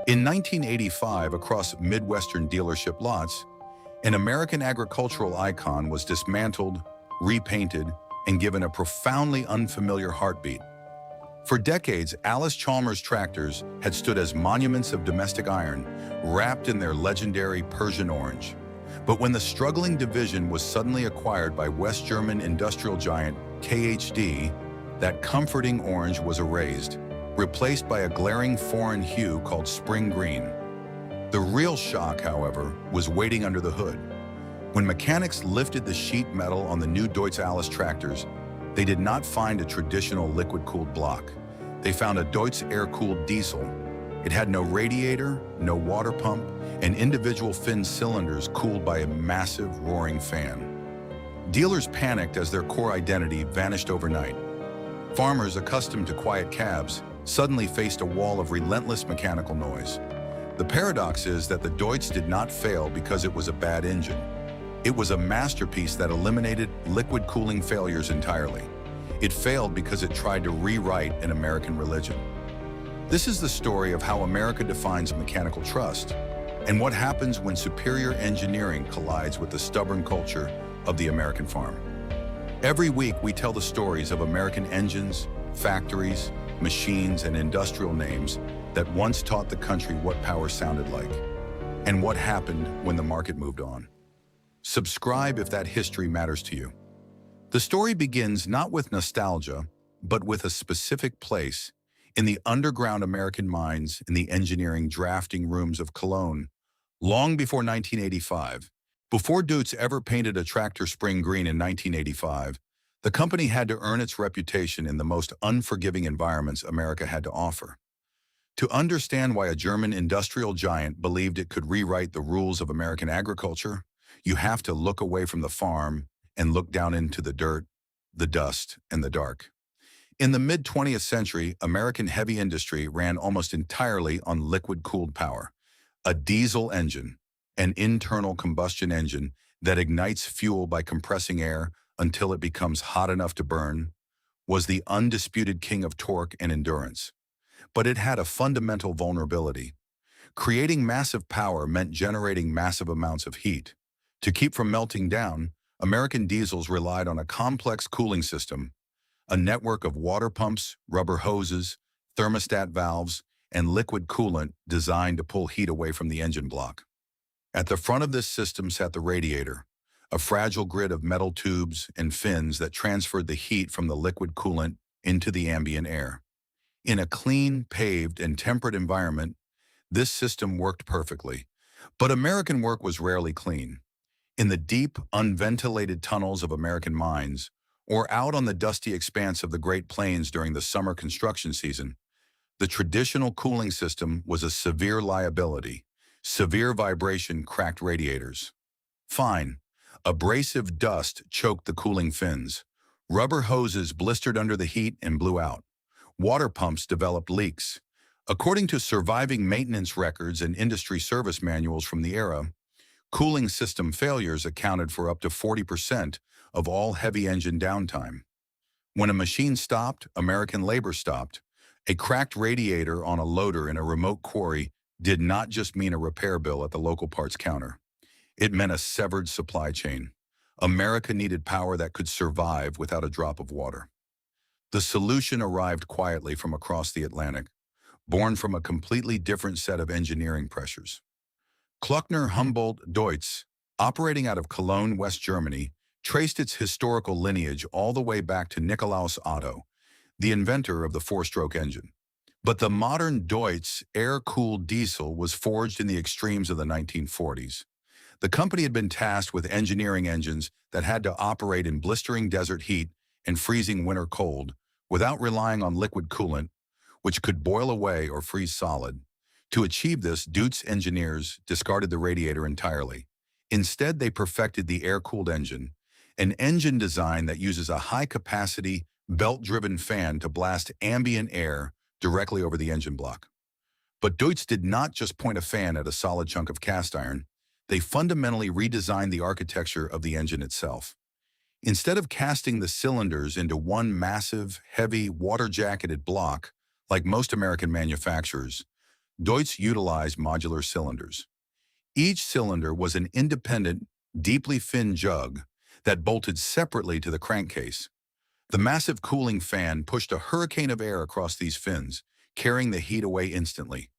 In 1985, across Midwestern dealership lots, an American agricultural icon was dismantled, repainted, and given a profoundly unfamiliar heartbeat. For decades, Allis-Chalmers tractors had stood as monuments of domestic iron, wrapped in their legendary Persian orange. But when the struggling division was suddenly acquired by West German industrial giant KHD, that comforting orange was erased, replaced by a glaring foreign hue called spring green. The real shock, however, was waiting under the hood. When mechanics lifted the sheet metal on the new Deutz-Allis tractors, they did not find a traditional liquid-cooled block. They found a Deutz air-cooled diesel. It had no radiator, no water pump, and individual fin cylinders cooled by a massive, roaring fan. Dealers panicked as their core identity vanished overnight. Farmers, accustomed to quiet cabs, suddenly faced a wall of relentless mechanical noise. The paradox is that the Deutz did not fail because it was a bad engine. It was a masterpiece that eliminated liquid cooling failures entirely. It failed because it tried to rewrite an American religion. This is the story of how America defines mechanical trust, and what happens when superior engineering collides with the stubborn culture of the American farm. Every week, we tell the stories of American engines, factories, machines, and industrial names that once taught the country what power sounded like, and what happened when the market moved on. Subscribe if that history matters to you. The story begins not with nostalgia, but with a specific place in the underground American mines in the engineering drafting rooms of Cologne, long before 1985. Before Deutz ever painted a tractor spring green in 1985, the company had to earn its reputation in the most unforgiving environments America had to offer. To understand why a German industrial giant believed it could rewrite the rules of American agriculture, you have to look away from the farm and look down into the dirt, the dust, and the dark. In the mid-20th century, American heavy industry ran almost entirely on liquid-cooled power. A diesel engine, an internal combustion engine that ignites fuel by compressing air until it becomes hot enough to burn, was the undisputed king of torque and endurance. But it had a fundamental vulnerability. Creating massive power meant generating massive amounts of heat. To keep from melting down, American diesels relied on a complex cooling system, a network of water pumps, rubber hoses, thermostat valves, and liquid coolant designed to pull heat away from the engine block. At the front of this system sat the radiator, a fragile grid of metal tubes and fins that transferred the heat from the liquid coolant into the ambient air. In a clean, paved, and temperate environment, this system worked perfectly. But American work was rarely clean. In the deep, unventilated tunnels of American mines, or out on the dusty expanse of the Great Plains during the summer construction season, the traditional cooling system was a severe liability. Severe vibration cracked radiators. Fine. Abrasive dust choked the cooling fins. Rubber hoses blistered under the heat and blew out. Water pumps developed leaks. According to surviving maintenance records and industry service manuals from the era, cooling system failures accounted for up to 40% of all heavy engine downtime. When a machine stopped, American labor stopped. A cracked radiator on a loader in a remote quarry did not just mean a repair bill at the local parts counter. It meant a severed supply chain. America needed power that could survive without a drop of water. The solution arrived quietly from across the Atlantic, born from a completely different set of engineering pressures. Kluckner Humboldt Deutz, operating out of Cologne, West Germany, traced its historical lineage all the way back to Nikolaus Otto, the inventor of the four-stroke engine. But the modern Deutz air-cooled diesel was forged in the extremes of the 1940s. The company had been tasked with engineering engines that had to operate in blistering desert heat and freezing winter cold without relying on liquid coolant, which could boil away or freeze solid. To achieve this, Deutz engineers discarded the radiator entirely. Instead, they perfected the air-cooled engine, an engine design that uses a high-capacity, belt-driven fan to blast ambient air directly over the engine block. But Deutz did not just point a fan at a solid chunk of cast iron. They fundamentally redesigned the architecture of the engine itself. Instead of casting the cylinders into one massive, heavy, water-jacketed block, like most American manufacturers, Deutz utilized modular cylinders. Each cylinder was an independent, deeply finned jug that bolted separately to the crankcase. The massive cooling fan pushed a hurricane of air across these fins, carrying the heat away instantly.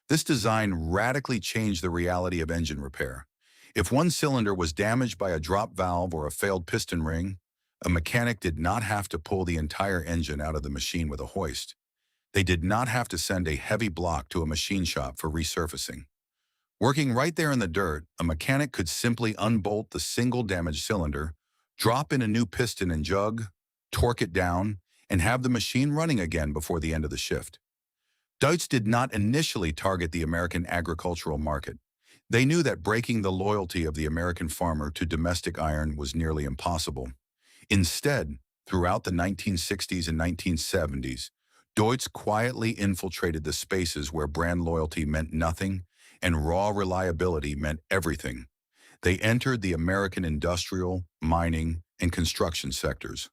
This design radically changed the reality of engine repair. If one cylinder was damaged by a drop valve or a failed piston ring, a mechanic did not have to pull the entire engine out of the machine with a hoist. They did not have to send a heavy block to a machine shop for resurfacing. Working right there in the dirt, a mechanic could simply unbolt the single damaged cylinder, drop in a new piston and jug, torque it down, and have the machine running again before the end of the shift. Deutz did not initially target the American agricultural market. They knew that breaking the loyalty of the American farmer to domestic iron was nearly impossible. Instead, throughout the 1960s and 1970s, Deutz quietly infiltrated the spaces where brand loyalty meant nothing and raw reliability meant everything. They entered the American industrial, mining, and construction sectors.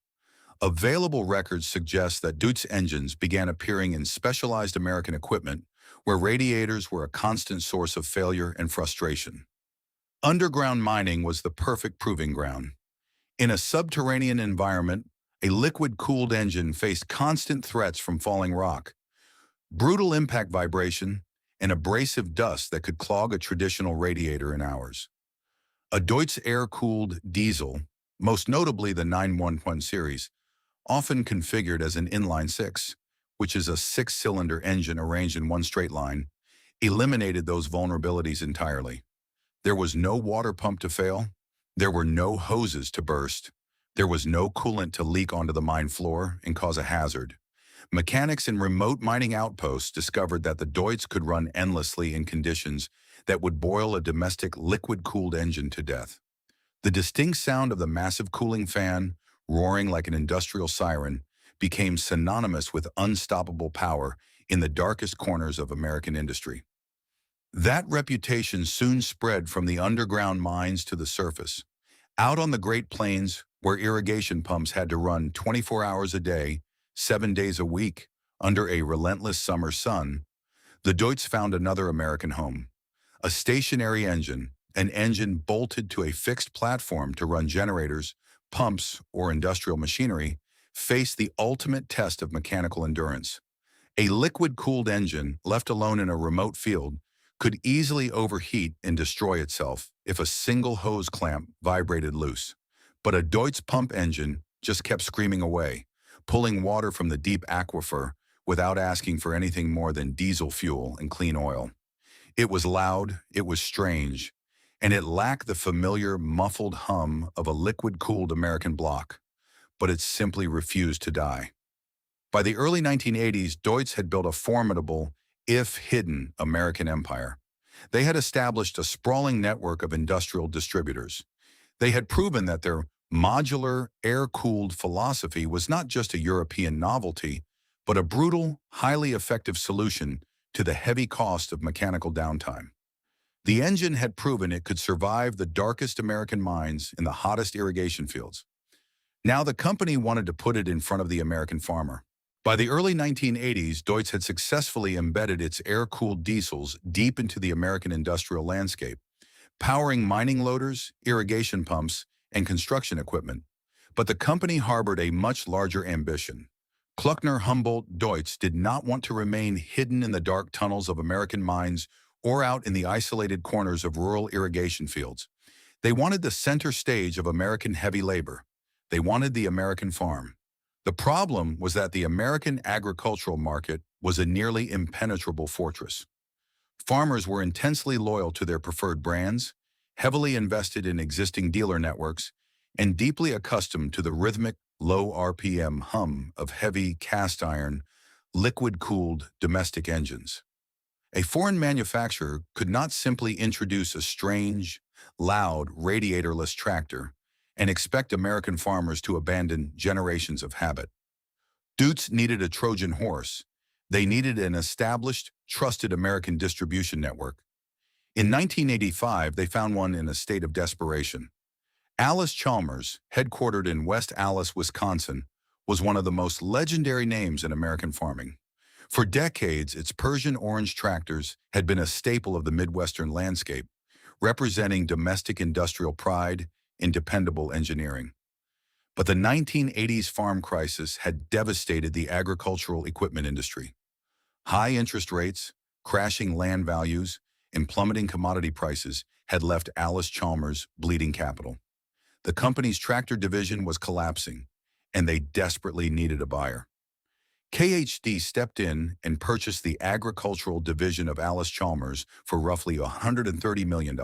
Available records suggest that Deutz engines began appearing in specialized American equipment where radiators were a constant source of failure and frustration. Underground mining was the perfect proving ground. In a subterranean environment, a liquid-cooled engine faced constant threats from falling rock, brutal impact vibration, and abrasive dust that could clog a traditional radiator in hours. A Deutz air-cooled diesel, most notably the 911 series, often configured as an inline-six, which is a six-cylinder engine arranged in one straight line, eliminated those vulnerabilities entirely. There was no water pump to fail. There were no hoses to burst. There was no coolant to leak onto the mine floor and cause a hazard. Mechanics in remote mining outposts discovered that the Deutz could run endlessly in conditions that would boil a domestic liquid-cooled engine to death. The distinct sound of the massive cooling fan, roaring like an industrial siren, became synonymous with unstoppable power in the darkest corners of American industry. That reputation soon spread from the underground mines to the surface. Out on the Great Plains, where irrigation pumps had to run 24 hours a day, 7 days a week, under a relentless summer sun, the Deutz found another American home. A stationary engine, an engine bolted to a fixed platform to run generators, pumps, or industrial machinery, faced the ultimate test of mechanical endurance. A liquid-cooled engine, left alone in a remote field, could easily overheat and destroy itself if a single hose clamp vibrated loose. But a Deutz pump engine just kept screaming away, pulling water from the deep aquifer without asking for anything more than diesel fuel and clean oil. It was loud, it was strange, and it lacked the familiar muffled hum of a liquid-cooled American block, but it simply refused to die. By the early 1980s, Deutz had built a formidable, if hidden, American empire. They had established a sprawling network of industrial distributors. They had proven that their modular, air-cooled philosophy was not just a European novelty, but a brutal, highly effective solution to the heavy cost of mechanical downtime. The engine had proven it could survive the darkest American mines in the hottest irrigation fields. Now the company wanted to put it in front of the American farmer. By the early 1980s, Deutz had successfully embedded its air-cooled diesels deep into the American industrial landscape, powering mining loaders, irrigation pumps, and construction equipment. But the company harbored a much larger ambition. Kluckner Humboldt Deutz did not want to remain hidden in the dark tunnels of American mines or out in the isolated corners of rural irrigation fields. They wanted the center stage of American heavy labor. They wanted the American farm. The problem was that the American agricultural market was a nearly impenetrable fortress. Farmers were intensely loyal to their preferred brands, heavily invested in existing dealer networks, and deeply accustomed to the rhythmic, low RPM hum of heavy cast iron, liquid-cooled domestic engines. A foreign manufacturer could not simply introduce a strange, loud, radiatorless tractor and expect American farmers to abandon generations of habit. Deutz needed a Trojan horse. They needed an established, trusted American distribution network. In 1985, they found one in a state of desperation. Allis-Chalmers, headquartered in West Allis, Wisconsin, was one of the most legendary names in American farming. For decades, its Persian orange tractors had been a staple of the Midwestern landscape, representing domestic industrial pride and dependable engineering. But the 1980s farm crisis had devastated the agricultural equipment industry. High interest rates, crashing land values, and plummeting commodity prices had left Allis-Chalmers bleeding capital. The company's tractor division was collapsing, and they desperately needed a buyer. KHD stepped in and purchased the agricultural division of Allis-Chalmers for roughly $130 million.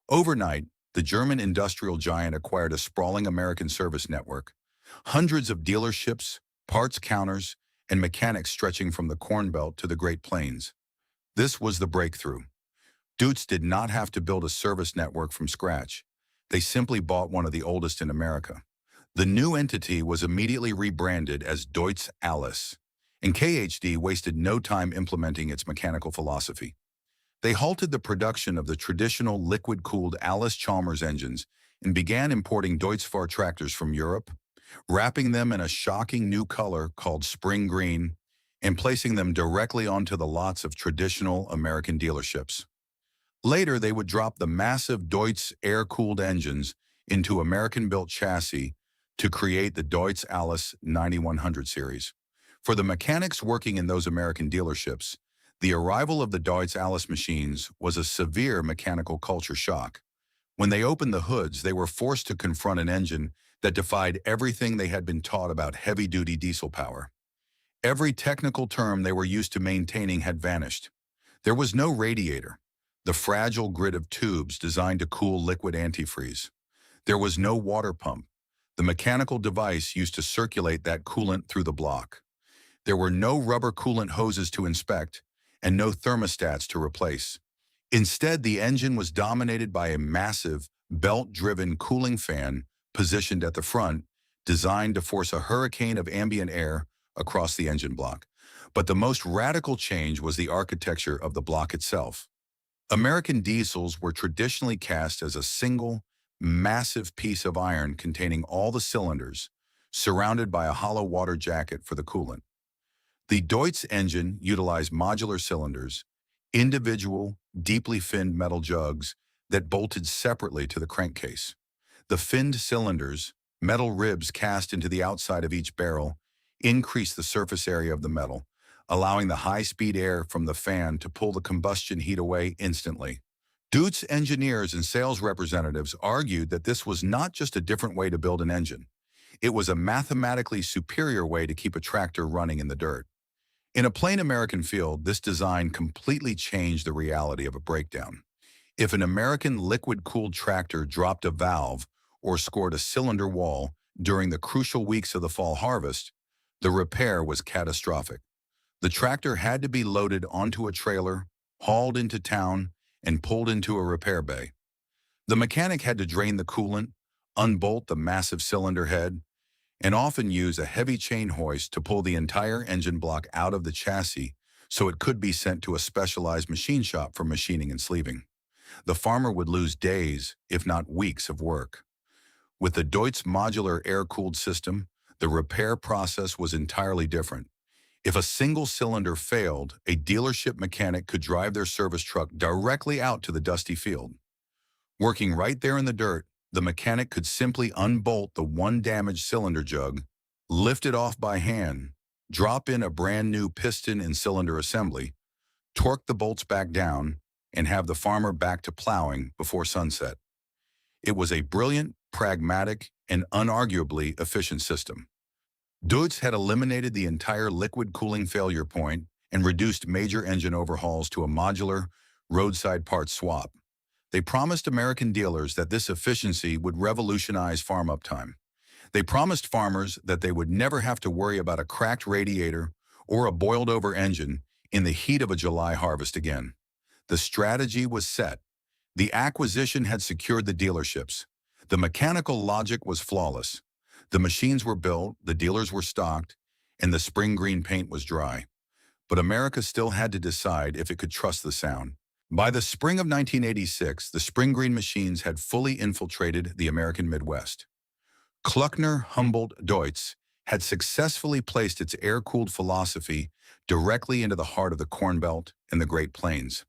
Overnight, the German industrial giant acquired a sprawling American service network, hundreds of dealerships, parts counters, and mechanics stretching from the Corn Belt to the Great Plains. This was the breakthrough. Deutz did not have to build a service network from scratch. They simply bought one of the oldest in America. The new entity was immediately rebranded as Deutts-Allis, and KHD wasted no time implementing its mechanical philosophy. They halted the production of the traditional liquid-cooled Allis-Chalmers engines and began importing Deutz-Fahr tractors from Europe, wrapping them in a shocking new color called spring green, and placing them directly onto the lots of traditional American dealerships. Later, they would drop the massive Deutz air-cooled engines into American-built chassis to create the Deutz-Allis 9100 series. For the mechanics working in those American dealerships, the arrival of the Deutz-Allis machines was a severe mechanical culture shock. When they opened the hoods, they were forced to confront an engine that defied everything they had been taught about heavy-duty diesel power. Every technical term they were used to maintaining had vanished. There was no radiator, the fragile grid of tubes designed to cool liquid antifreeze. There was no water pump, the mechanical device used to circulate that coolant through the block. There were no rubber coolant hoses to inspect and no thermostats to replace. Instead, the engine was dominated by a massive, belt-driven cooling fan positioned at the front, designed to force a hurricane of ambient air across the engine block. But the most radical change was the architecture of the block itself. American diesels were traditionally cast as a single, massive piece of iron containing all the cylinders, surrounded by a hollow water jacket for the coolant. The Deutz engine utilized modular cylinders, individual, deeply finned metal jugs that bolted separately to the crankcase. The finned cylinders, metal ribs cast into the outside of each barrel, increased the surface area of the metal, allowing the high-speed air from the fan to pull the combustion heat away instantly. Deutz engineers and sales representatives argued that this was not just a different way to build an engine. It was a mathematically superior way to keep a tractor running in the dirt. In a plain American field, this design completely changed the reality of a breakdown. If an American liquid-cooled tractor dropped a valve or scored a cylinder wall during the crucial weeks of the fall harvest, the repair was catastrophic. The tractor had to be loaded onto a trailer, hauled into town, and pulled into a repair bay. The mechanic had to drain the coolant, unbolt the massive cylinder head, and often use a heavy chain hoist to pull the entire engine block out of the chassis so it could be sent to a specialized machine shop for machining and sleeving. The farmer would lose days, if not weeks, of work. With the Deutz modular air-cooled system, the repair process was entirely different. If a single cylinder failed, a dealership mechanic could drive their service truck directly out to the dusty field. Working right there in the dirt, the mechanic could simply unbolt the one damaged cylinder jug, lift it off by hand, drop in a brand new piston and cylinder assembly, torque the bolts back down, and have the farmer back to plowing before sunset. It was a brilliant, pragmatic, and unarguably efficient system. Deutz had eliminated the entire liquid cooling failure point and reduced major engine overhauls to a modular, roadside parts swap. They promised American dealers that this efficiency would revolutionize farm uptime. They promised farmers that they would never have to worry about a cracked radiator or a boiled-over engine in the heat of a July harvest again. The strategy was set. The acquisition had secured the dealerships. The mechanical logic was flawless. The machines were built, the dealers were stocked, and the spring green paint was dry. But America still had to decide if it could trust the sound. By the spring of 1986, the spring green machines had fully infiltrated the American Midwest. Kluckner Humboldt Deutz had successfully placed its air-cooled philosophy directly into the heart of the Corn Belt and the Great Plains.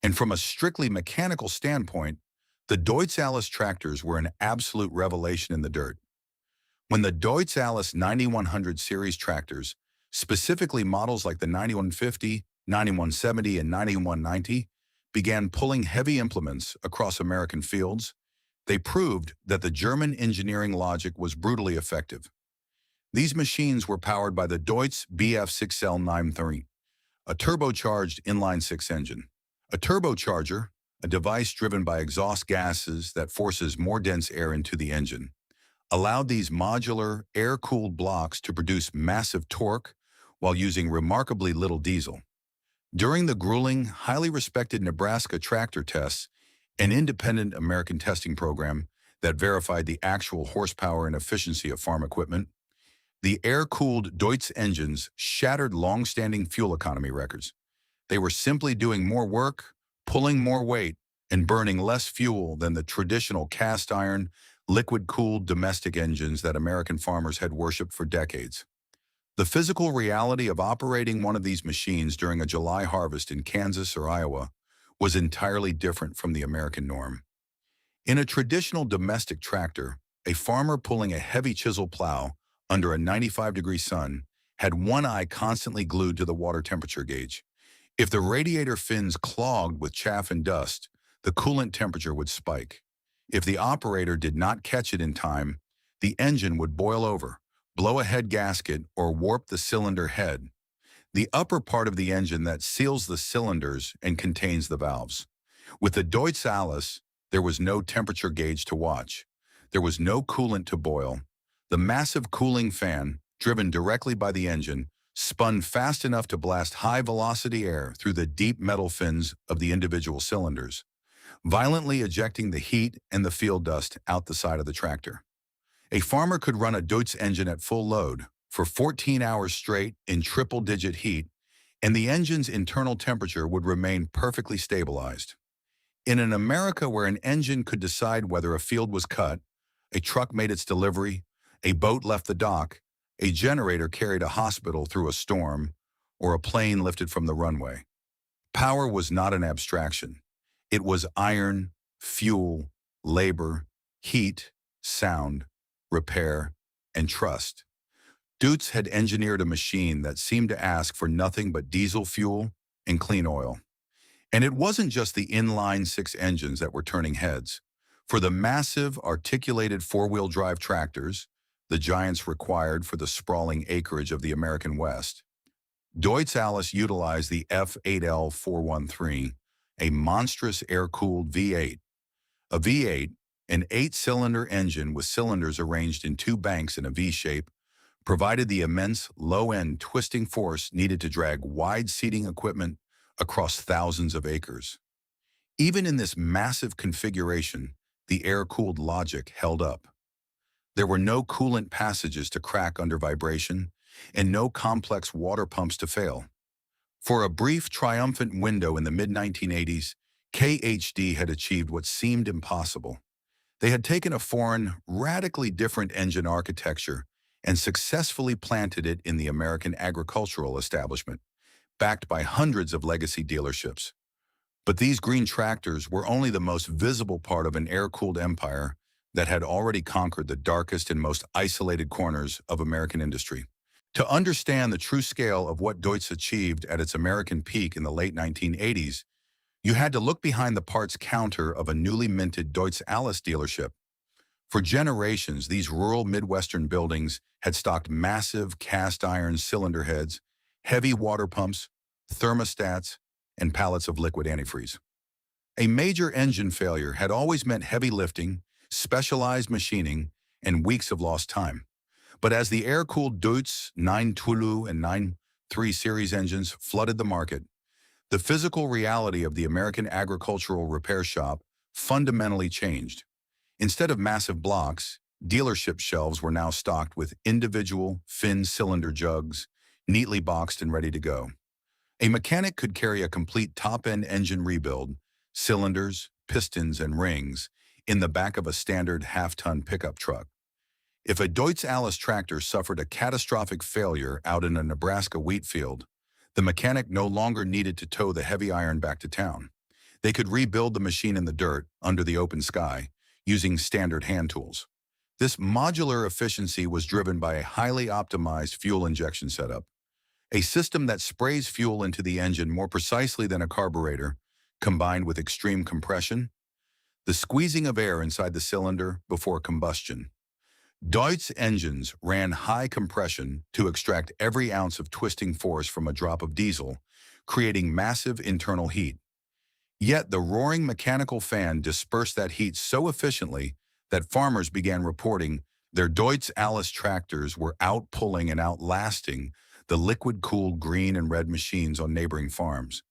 And from a strictly mechanical standpoint, the Deutz-Allis tractors were an absolute revelation in the dirt. When the Deutz-Allis 9100 series tractors, specifically models like the 9150, 9170, and 9190, began pulling heavy implements across American fields, they proved that the German engineering logic was brutally effective. These machines were powered by the Deutz BF6L93, a turbocharged inline-six engine. A turbocharger, a device driven by exhaust gases that forces more dense air into the engine, allowed these modular, air-cooled blocks to produce massive torque while using remarkably little diesel. During the grueling, highly respected Nebraska tractor tests, an independent American testing program that verified the actual horsepower and efficiency of farm equipment, the air-cooled Deutz engines shattered long-standing fuel economy records. They were simply doing more work, pulling more weight, and burning less fuel than the traditional cast-iron, liquid-cooled domestic engines that American farmers had worshipped for decades. The physical reality of operating one of these machines during a July harvest in Kansas or Iowa was entirely different from the American norm. In a traditional domestic tractor, a farmer pulling a heavy chisel plow under a 95-degree sun had one eye constantly glued to the water temperature gauge. If the radiator fins clogged with chaff and dust, the coolant temperature would spike. If the operator did not catch it in time, the engine would boil over, blow a head gasket, or warp the cylinder head, the upper part of the engine that seals the cylinders and contains the valves. With the Deutz-Allis, there was no temperature gauge to watch. There was no coolant to boil. The massive cooling fan, driven directly by the engine, spun fast enough to blast high-velocity air through the deep metal fins of the individual cylinders, violently ejecting the heat and the field dust out the side of the tractor. A farmer could run a Deutz engine at full load for 14 hours straight in triple-digit heat, and the engine's internal temperature would remain perfectly stabilized. In an America where an engine could decide whether a field was cut, a truck made its delivery, a boat left the dock, a generator carried a hospital through a storm, or a plane lifted from the runway, power was not an abstraction. It was iron, fuel, labor, heat, sound, repair, and trust. Deutz had engineered a machine that seemed to ask for nothing but diesel fuel and clean oil. And it wasn't just the inline-six engines that were turning heads. For the massive, articulated four-wheel drive tractors, the giants required for the sprawling acreage of the American West, Deutz-Allis utilized the F8L413, a monstrous air-cooled V8. A V8, an 8-cylinder engine with cylinders arranged in two banks in a V shape, provided the immense low-end twisting force needed to drag wide seating equipment across thousands of acres. Even in this massive configuration, the air-cooled logic held up. There were no coolant passages to crack under vibration, and no complex water pumps to fail. For a brief, triumphant window in the mid-1980s, KHD had achieved what seemed impossible. They had taken a foreign, radically different engine architecture and successfully planted it in the American agricultural establishment, backed by hundreds of legacy dealerships. But these green tractors were only the most visible part of an air-cooled empire that had already conquered the darkest and most isolated corners of American industry. To understand the true scale of what Deutz achieved at its American peak in the late 1980s, you had to look behind the parts counter of a newly minted Deutz-Allis dealership. For generations, these rural Midwestern buildings had stocked massive cast-iron cylinder heads, heavy water pumps, thermostats, and pallets of liquid antifreeze. A major engine failure had always meant heavy lifting, specialized machining, and weeks of lost time. But as the air-cooled Deutz 9.2 and 9.3 series engines flooded the market, the physical reality of the American agricultural repair shop fundamentally changed. Instead of massive blocks, dealership shelves were now stocked with individual, fin cylinder jugs, neatly boxed and ready to go. A mechanic could carry a complete top-end engine rebuild, cylinders, pistons, and rings, in the back of a standard half-ton pickup truck. If a Deutz-Allis tractor suffered a catastrophic failure out in a Nebraska wheat field, The mechanic no longer needed to tow the heavy iron back to town. They could rebuild the machine in the dirt, under the open sky, using standard hand tools. This modular efficiency was driven by a highly optimized fuel injection setup, a system that sprays fuel into the engine more precisely than a carburetor, combined with extreme compression, the squeezing of air inside the cylinder before combustion. Deutz engines ran high compression to extract every ounce of twisting force from a drop of diesel, creating massive internal heat. Yet the roaring mechanical fan dispersed that heat so efficiently that farmers began reporting their Deutz-Allis tractors were outpulling and outlasting the liquid-cooled green and red machines on neighboring farms.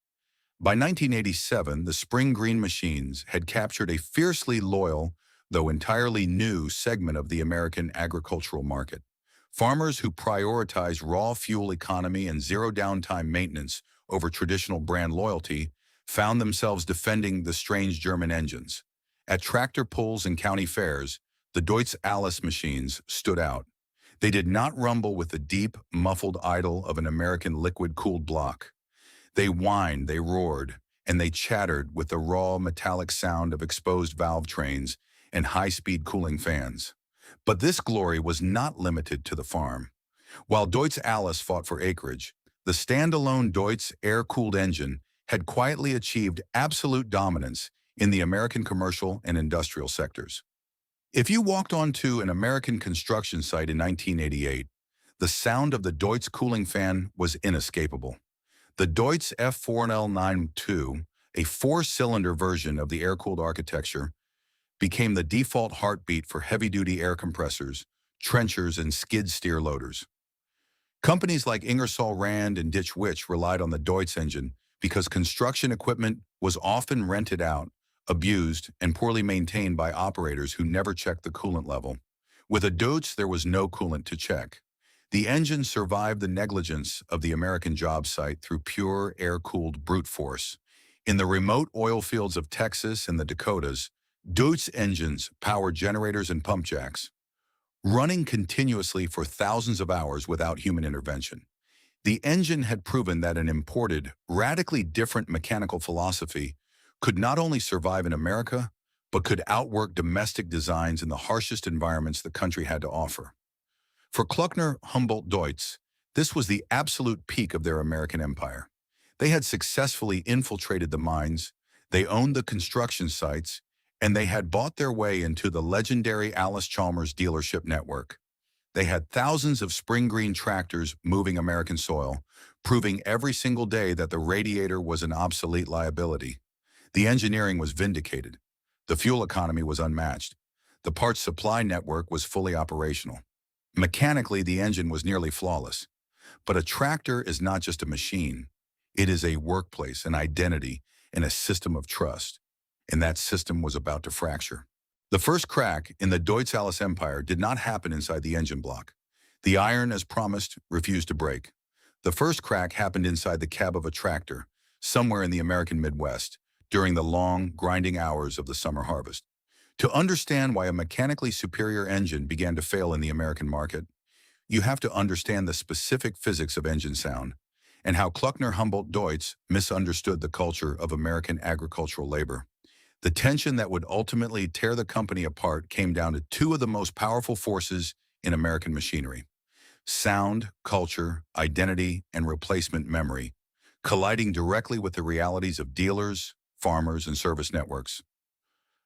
By 1987, the spring green machines had captured a fiercely loyal, though entirely new, segment of the American agricultural market. Farmers who prioritized raw fuel economy and zero downtime maintenance over traditional brand loyalty found themselves defending the strange German engines. At tractor pulls and county fairs, the Deutz-Allis machines stood out. They did not rumble with the deep, muffled idle of an American liquid-cooled block. They whined, they roared, and they chattered with the raw, metallic sound of exposed valve trains and high-speed cooling fans. But this glory was not limited to the farm. While Deutz-Allis fought for acreage, the standalone Deutz air-cooled engine had quietly achieved absolute dominance in the American commercial and industrial sectors. If you walked onto an American construction site in 1988, the sound of the Deutz cooling fan was inescapable. The Deutz F4L92, a four-cylinder version of the air-cooled architecture, became the default heartbeat for heavy-duty air compressors, trenchers, and skid steer loaders. Companies like Ingersoll Rand and Ditch Witch relied on the Deutz engine because construction equipment was often rented out, abused, and poorly maintained by operators who never checked the coolant level. With a Deutz, there was no coolant to check. The engine survived the negligence of the American job site through pure air-cooled brute force. In the remote oil fields of Texas and the Dakotas, Deutz engines powered generators and pump jacks, running continuously for thousands of hours without human intervention. The engine had proven that an imported, radically different mechanical philosophy could not only survive in America, but could outwork domestic designs in the harshest environments the country had to offer. For Kluckner Humboldt Deutz, this was the absolute peak of their American empire. They had successfully infiltrated the mines, they owned the construction sites, and they had bought their way into the legendary Allis-Chalmers dealership network. They had thousands of spring green tractors moving American soil, proving every single day that the radiator was an obsolete liability. The engineering was vindicated. The fuel economy was unmatched. The parts supply network was fully operational. Mechanically, the engine was nearly flawless. But a tractor is not just a machine. It is a workplace, an identity, and a system of trust. And that system was about to fracture. The first crack in the Deutz-Allis empire did not happen inside the engine block. The iron, as promised, refused to break. The first crack happened inside the cab of a tractor, somewhere in the American Midwest, during the long, grinding hours of the summer harvest. To understand why a mechanically superior engine began to fail in the American market, you have to understand the specific physics of engine sound and how Kluckner Humboldt Deutz misunderstood the culture of American agricultural labor. The tension that would ultimately tear the company apart came down to two of the most powerful forces in American machinery: sound, culture, identity, and replacement memory, colliding directly with the realities of dealers, farmers, and service networks.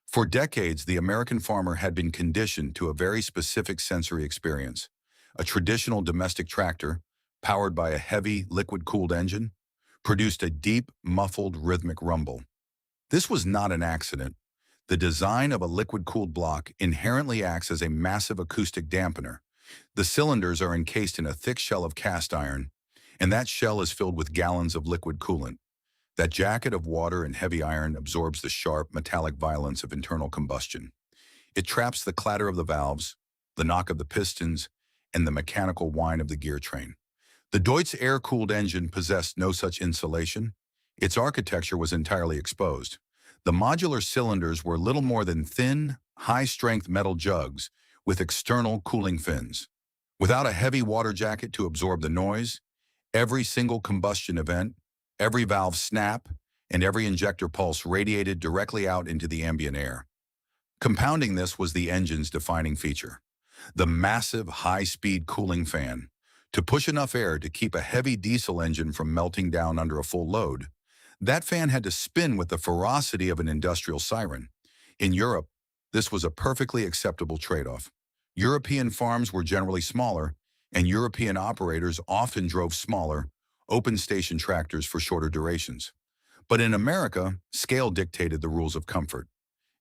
For decades, the American farmer had been conditioned to a very specific sensory experience. A traditional domestic tractor, powered by a heavy, liquid-cooled engine, produced a deep, muffled, rhythmic rumble. This was not an accident. The design of a liquid-cooled block inherently acts as a massive acoustic dampener. The cylinders are encased in a thick shell of cast iron, and that shell is filled with gallons of liquid coolant. That jacket of water and heavy iron absorbs the sharp, metallic violence of internal combustion. It traps the clatter of the valves, the knock of the pistons, and the mechanical whine of the gear train. The Deutz air-cooled engine possessed no such insulation. Its architecture was entirely exposed. The modular cylinders were little more than thin, high-strength metal jugs with external cooling fins. Without a heavy water jacket to absorb the noise, Every single combustion event, every valve snap, and every injector pulse radiated directly out into the ambient air. Compounding this was the engine's defining feature, the massive high-speed cooling fan. To push enough air to keep a heavy diesel engine from melting down under a full load, that fan had to spin with the ferocity of an industrial siren. In Europe, this was a perfectly acceptable trade-off. European farms were generally smaller, and European operators often drove smaller, open-station tractors for shorter durations. But in America, scale dictated the rules of comfort.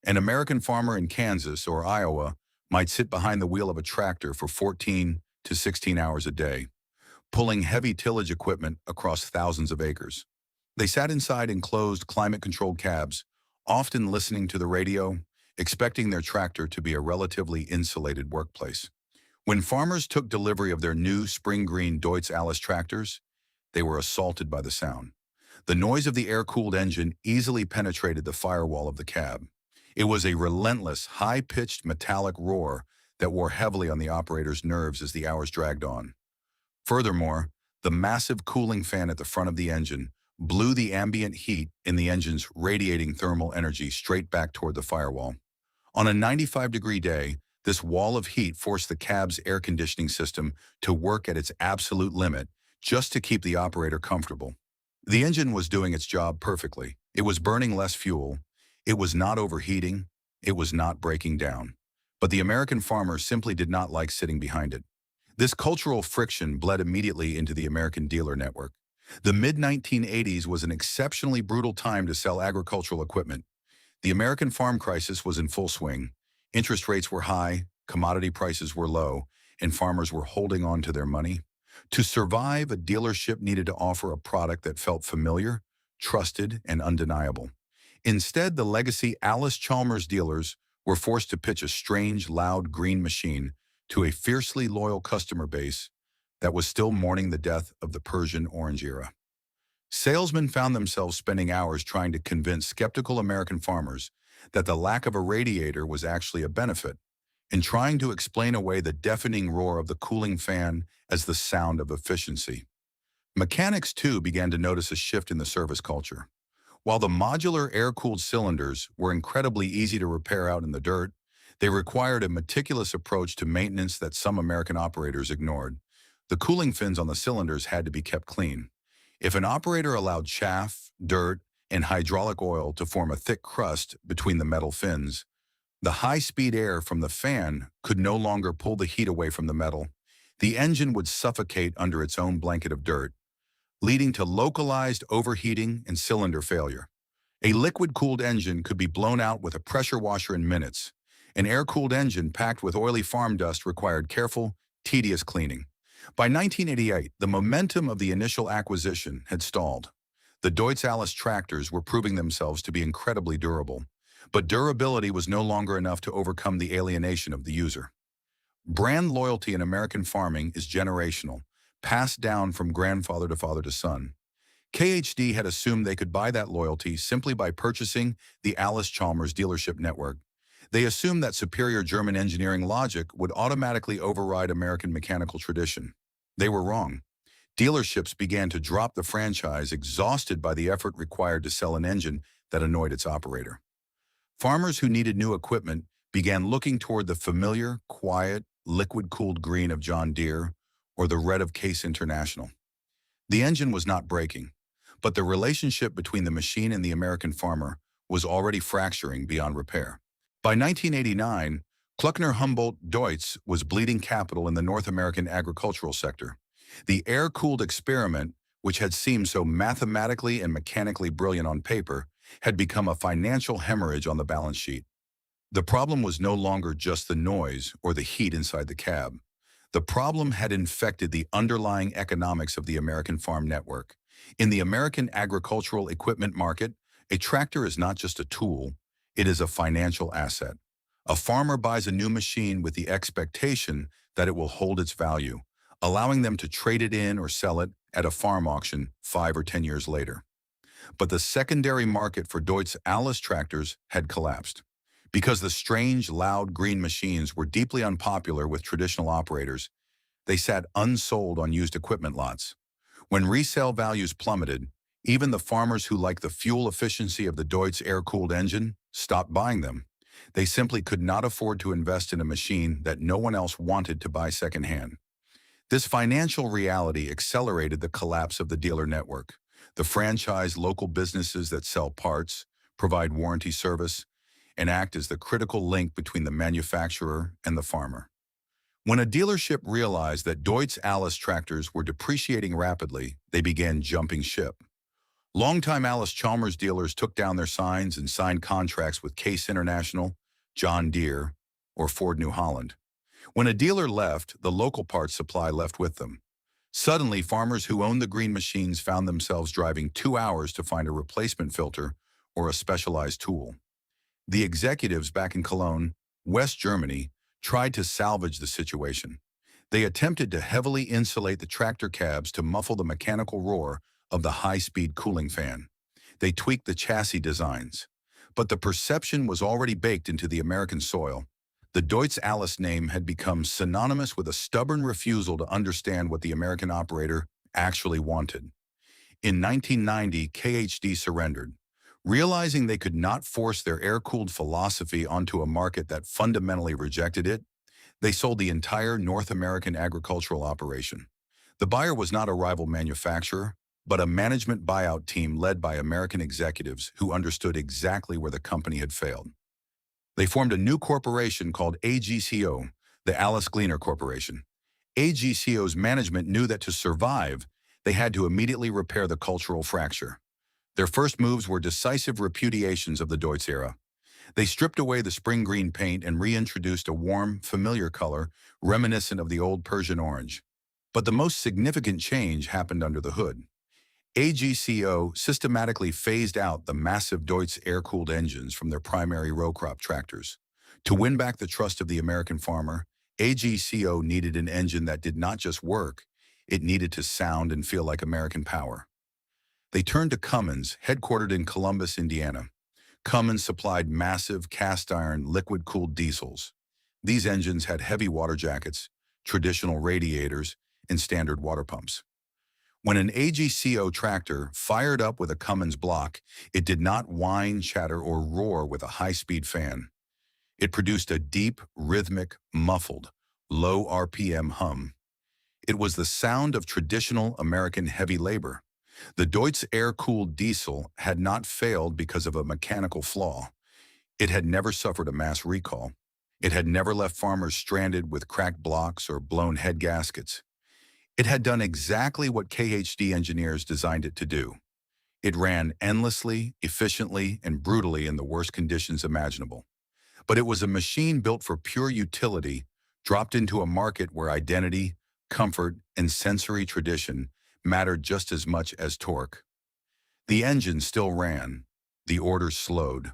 An American farmer in Kansas or Iowa might sit behind the wheel of a tractor for 14 to 16 hours a day, pulling heavy tillage equipment across thousands of acres. They sat inside enclosed, climate-controlled cabs, often listening to the radio, expecting their tractor to be a relatively insulated workplace. When farmers took delivery of their new spring-green Deutz-Allis tractors, they were assaulted by the sound. The noise of the air-cooled engine easily penetrated the firewall of the cab. It was a relentless, high-pitched metallic roar that wore heavily on the operator's nerves as the hours dragged on. Furthermore, the massive cooling fan at the front of the engine blew the ambient heat in the engine's radiating thermal energy straight back toward the firewall. On a 95-degree day, this wall of heat forced the cab's air conditioning system to work at its absolute limit just to keep the operator comfortable. The engine was doing its job perfectly. It was burning less fuel. It was not overheating. It was not breaking down. But the American farmer simply did not like sitting behind it. This cultural friction bled immediately into the American dealer network. The mid-1980s was an exceptionally brutal time to sell agricultural equipment. The American farm crisis was in full swing. Interest rates were high, commodity prices were low, and farmers were holding on to their money. To survive, a dealership needed to offer a product that felt familiar, trusted, and undeniable. Instead, the legacy Allis-Chalmers dealers were forced to pitch a strange, loud green machine to a fiercely loyal customer base that was still mourning the death of the Persian Orange era. Salesmen found themselves spending hours trying to convince skeptical American farmers that the lack of a radiator was actually a benefit, and trying to explain away the deafening roar of the cooling fan as the sound of efficiency. Mechanics, too, began to notice a shift in the service culture. While the modular air-cooled cylinders were incredibly easy to repair out in the dirt, they required a meticulous approach to maintenance that some American operators ignored. The cooling fins on the cylinders had to be kept clean. If an operator allowed chaff, dirt, and hydraulic oil to form a thick crust between the metal fins, the high-speed air from the fan could no longer pull the heat away from the metal. The engine would suffocate under its own blanket of dirt, leading to localized overheating and cylinder failure. A liquid-cooled engine could be blown out with a pressure washer in minutes. An air-cooled engine packed with oily farm dust required careful, tedious cleaning. By 1988, the momentum of the initial acquisition had stalled. The Deutz-Allis tractors were proving themselves to be incredibly durable, but durability was no longer enough to overcome the alienation of the user. Brand loyalty in American farming is generational, passed down from grandfather to father to son. KHD had assumed they could buy that loyalty simply by purchasing the Allis-Chalmers dealership network. They assumed that superior German engineering logic would automatically override American mechanical tradition. They were wrong. Dealerships began to drop the franchise, exhausted by the effort required to sell an engine that annoyed its operator. Farmers who needed new equipment began looking toward the familiar, quiet, liquid-cooled green of John Deere or the red of Case International. The engine was not breaking, but the relationship between the machine and the American farmer was already fracturing beyond repair. By 1989, Kluckner Humboldt Deutz was bleeding capital in the North American agricultural sector. The air-cooled experiment, which had seemed so mathematically and mechanically brilliant on paper, had become a financial hemorrhage on the balance sheet. The problem was no longer just the noise or the heat inside the cab. The problem had infected the underlying economics of the American farm network. In the American agricultural equipment market, a tractor is not just a tool, it is a financial asset. A farmer buys a new machine with the expectation that it will hold its value, allowing them to trade it in or sell it at a farm auction 5 or 10 years later. But the secondary market for Deutz-Allis tractors had collapsed. Because the strange, loud green machines were deeply unpopular with traditional operators, they sat unsold on used equipment lots. When resale values plummeted, even the farmers who liked the fuel efficiency of the Deutz air-cooled engine stopped buying them. They simply could not afford to invest in a machine that no one else wanted to buy secondhand. This financial reality accelerated the collapse of the dealer network. The franchise local businesses that sell parts, provide warranty service, and act as the critical link between the manufacturer and the farmer. When a dealership realized that Deutz-Allis tractors were depreciating rapidly, they began jumping ship. Longtime Allis-Chalmers dealers took down their signs and signed contracts with Case International, John Deere, or Ford New Holland. When a dealer left, the local parts supply left with them. Suddenly, farmers who owned the green machines found themselves driving 2 hours to find a replacement filter or a specialized tool. The executives back in Cologne, West Germany, tried to salvage the situation. They attempted to heavily insulate the tractor cabs to muffle the mechanical roar of the high-speed cooling fan. They tweaked the chassis designs. But the perception was already baked into the American soil. The Deutz-Allis name had become synonymous with a stubborn refusal to understand what the American operator actually wanted. In 1990, KHD surrendered. Realizing they could not force their air-cooled philosophy onto a market that fundamentally rejected it, they sold the entire North American agricultural operation. The buyer was not a rival manufacturer, but a management buyout team led by American executives who understood exactly where the company had failed. They formed a new corporation called AGCO, the Alice Gleaner Corporation. AGCO's management knew that to survive, they had to immediately repair the cultural fracture. Their first moves were decisive repudiations of the Deutz era. They stripped away the spring green paint and reintroduced a warm, familiar color reminiscent of the old Persian orange. But the most significant change happened under the hood. AGCO systematically phased out the massive Deutz air-cooled engines from their primary row crop tractors. To win back the trust of the American farmer, AGCO needed an engine that did not just work, it needed to sound and feel like American power. They turned to Cummins, headquartered in Columbus, Indiana. Cummins supplied massive cast-iron liquid-cooled diesels. These engines had heavy water jackets, traditional radiators, and standard water pumps. When an AGCO tractor fired up with a Cummins block, it did not whine, chatter, or roar with a high-speed fan. It produced a deep, rhythmic, muffled, low RPM hum. It was the sound of traditional American heavy labor. The Deutz air-cooled diesel had not failed because of a mechanical flaw. It had never suffered a mass recall. It had never left farmers stranded with cracked blocks or blown head gaskets. It had done exactly what KHD engineers designed it to do. It ran endlessly, efficiently, and brutally in the worst conditions imaginable. But it was a machine built for pure utility, dropped into a market where identity, comfort, and sensory tradition mattered just as much as torque. The engine still ran. The orders slowed.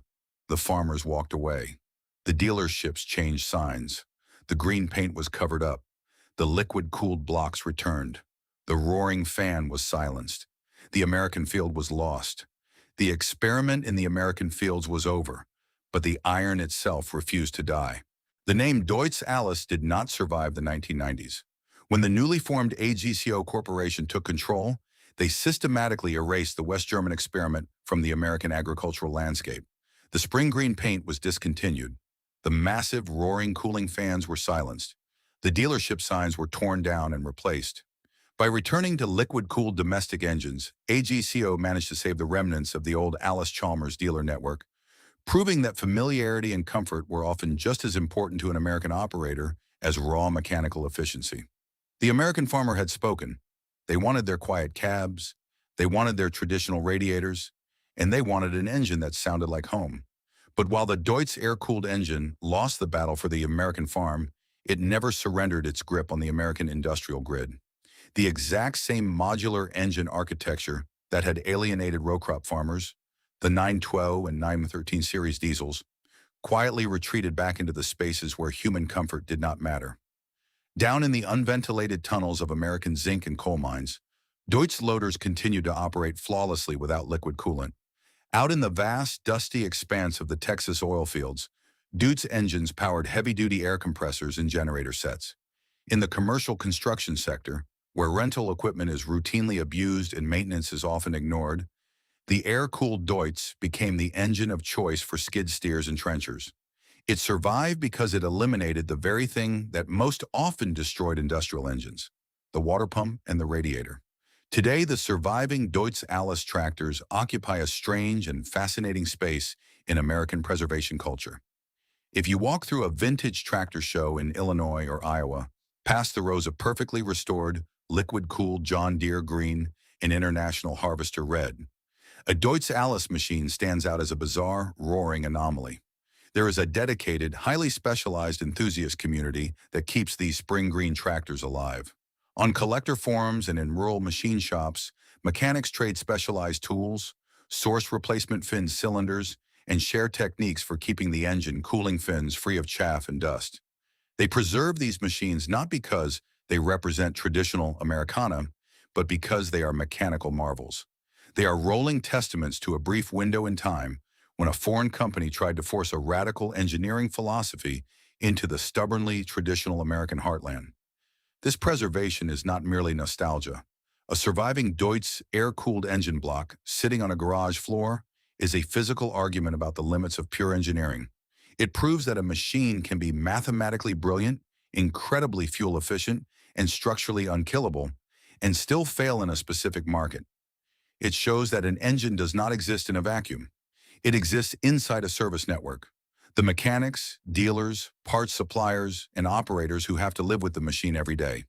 The farmers walked away. The dealerships changed signs. The green paint was covered up. The liquid-cooled blocks returned. The roaring fan was silenced. The American field was lost. The experiment in the American fields was over, but the iron itself refused to die. The name Deutz-Allis did not survive the 1990s. When the newly formed AGCO Corporation took control, they systematically erased the West German experiment from the American agricultural landscape. The spring green paint was discontinued. The massive, roaring cooling fans were silenced. The dealership signs were torn down and replaced. By returning to liquid-cooled domestic engines, AGCO managed to save the remnants of the old Allis-Chalmers dealer network, proving that familiarity and comfort were often just as important to an American operator as raw mechanical efficiency. The American farmer had spoken. They wanted their quiet cabs, they wanted their traditional radiators, and they wanted an engine that sounded like home. But while the Deutz air-cooled engine lost the battle for the American farm, it never surrendered its grip on the American industrial grid. The exact same modular engine architecture that had alienated row crop farmers, the 912 and 913 series diesels, quietly retreated back into the spaces where human comfort did not matter. Down in the unventilated tunnels of American zinc and coal mines, Deutz loaders continued to operate flawlessly without liquid coolant. Out in the vast, dusty expanse of the Texas oil fields, Deutz engines powered heavy-duty air compressors and generator sets. In the commercial construction sector, Where rental equipment is routinely abused and maintenance is often ignored, the air-cooled Deutz became the engine of choice for skid steers and trenchers. It survived because it eliminated the very thing that most often destroyed industrial engines, the water pump and the radiator. Today, the surviving Deutz-Allis tractors occupy a strange and fascinating space in American preservation culture. If you walk through a vintage tractor show in Illinois or Iowa, past the rows of perfectly restored, liquid-cooled John Deere green and International Harvester red, a Deutz-Allis machine stands out as a bizarre, roaring anomaly. There is a dedicated, highly specialized enthusiast community that keeps these spring green tractors alive. On collector forums and in rural machine shops, mechanics trade specialized tools, source replacement fin cylinders, and share techniques for keeping the engine cooling fins free of chaff and dust. They preserve these machines not because they represent traditional Americana, but because they are mechanical marvels. They are rolling testaments to a brief window in time when a foreign company tried to force a radical engineering philosophy into the stubbornly traditional American heartland. This preservation is not merely nostalgia. A surviving Deutz air-cooled engine block sitting on a garage floor is a physical argument about the limits of pure engineering. It proves that a machine can be mathematically brilliant, incredibly fuel-efficient, and structurally unkillable, and still fail in a specific market. It shows that an engine does not exist in a vacuum. It exists inside a service network. The mechanics, dealers, parts suppliers, and operators who have to live with the machine every day.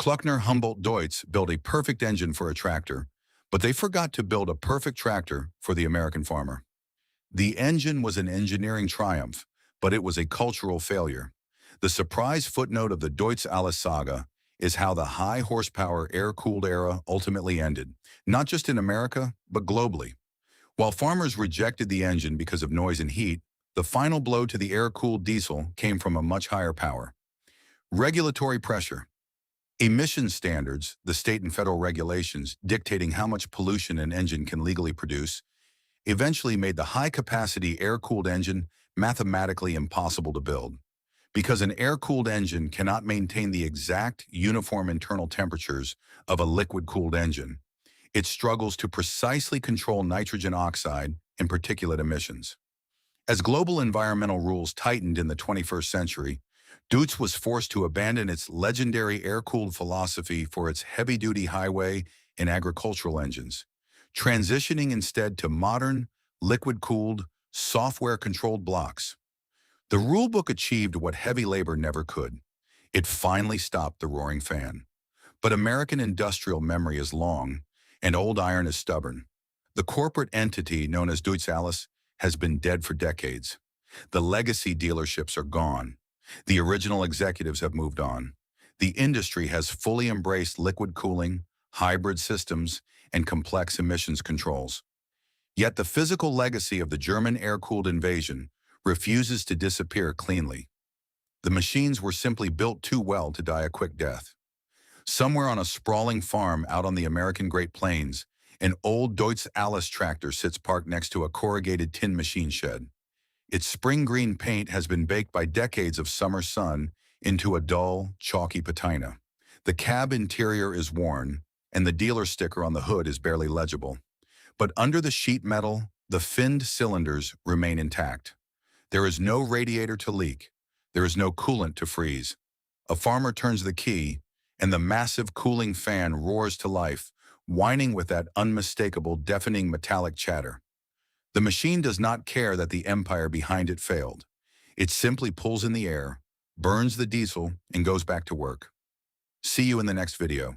Kluckner Humboldt Deutz built a perfect engine for a tractor, but they forgot to build a perfect tractor for the American farmer. The engine was an engineering triumph, but it was a cultural failure. The surprise footnote of the Deutz-Allis saga is how the high-horsepower air-cooled era ultimately ended, not just in America, but globally. While farmers rejected the engine because of noise and heat, the final blow to the air-cooled diesel came from a much higher power. Regulatory pressure. Emission standards, the state and federal regulations dictating how much pollution an engine can legally produce, eventually made the high-capacity air-cooled engine mathematically impossible to build. Because an air-cooled engine cannot maintain the exact uniform internal temperatures of a liquid-cooled engine, it struggles to precisely control nitrogen oxide and particulate emissions. As global environmental rules tightened in the 21st century, Deutz was forced to abandon its legendary air-cooled philosophy for its heavy-duty highway and agricultural engines, transitioning instead to modern, liquid-cooled, software-controlled blocks. The rulebook achieved what heavy labor never could. It finally stopped the roaring fan. But American industrial memory is long, and old iron is stubborn. The corporate entity known as Deutz-Allis has been dead for decades. The legacy dealerships are gone. The original executives have moved on. The industry has fully embraced liquid cooling, hybrid systems, and complex emissions controls. Yet the physical legacy of the German air-cooled invasion refuses to disappear cleanly. The machines were simply built too well to die a quick death. Somewhere on a sprawling farm out on the American Great Plains, an old Deutz-Allis tractor sits parked next to a corrugated tin machine shed. Its spring green paint has been baked by decades of summer sun into a dull, chalky patina. The cab interior is worn, and the dealer sticker on the hood is barely legible. But under the sheet metal, the finned cylinders remain intact. There is no radiator to leak. There is no coolant to freeze. A farmer turns the key, and the massive cooling fan roars to life, whining with that unmistakable, deafening metallic chatter. The machine does not care that the empire behind it failed. It simply pulls in the air, burns the diesel, and goes back to work. See you in the next video.